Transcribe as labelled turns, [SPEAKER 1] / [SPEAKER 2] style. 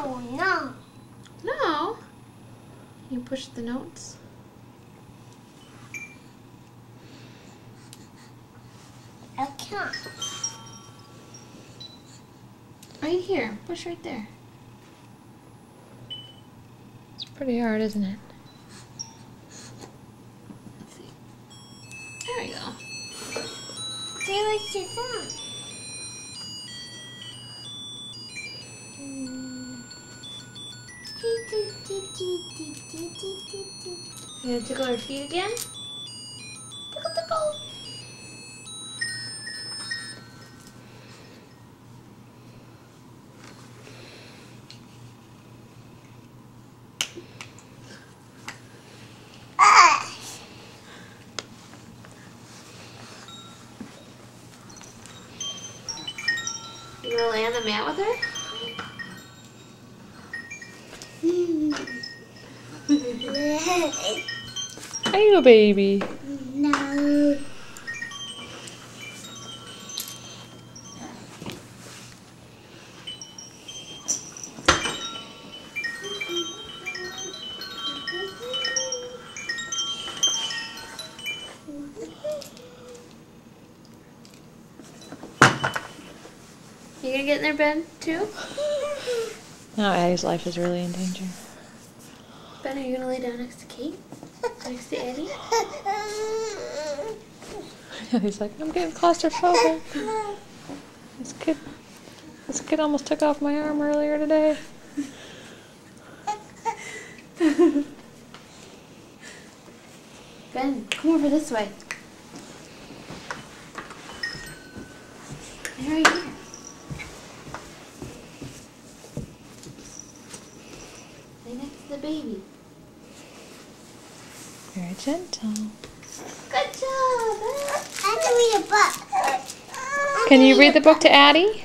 [SPEAKER 1] No.
[SPEAKER 2] No. You push the notes.
[SPEAKER 1] I can't.
[SPEAKER 2] Right here. Push right there.
[SPEAKER 3] It's pretty hard, isn't it?
[SPEAKER 2] Let's see. There we go.
[SPEAKER 1] See what she's on.
[SPEAKER 2] You gonna tickle her feet again? Tickle, tickle. You gonna lay on the mat with her?
[SPEAKER 3] Are you a baby?
[SPEAKER 1] No.
[SPEAKER 2] You gonna get in their bed too?
[SPEAKER 3] Now Addie's life is really in danger.
[SPEAKER 2] Ben, are you gonna lay down next to Kate? Next to Eddie?
[SPEAKER 3] He's like, I'm getting claustrophobic. This kid almost took off my arm earlier today.
[SPEAKER 2] Ben, come over this way. They're right here. Lay next to the baby.
[SPEAKER 3] Very gentle.
[SPEAKER 2] Good job, Ben.
[SPEAKER 1] I can read a book.
[SPEAKER 3] Can you read the book to Addie?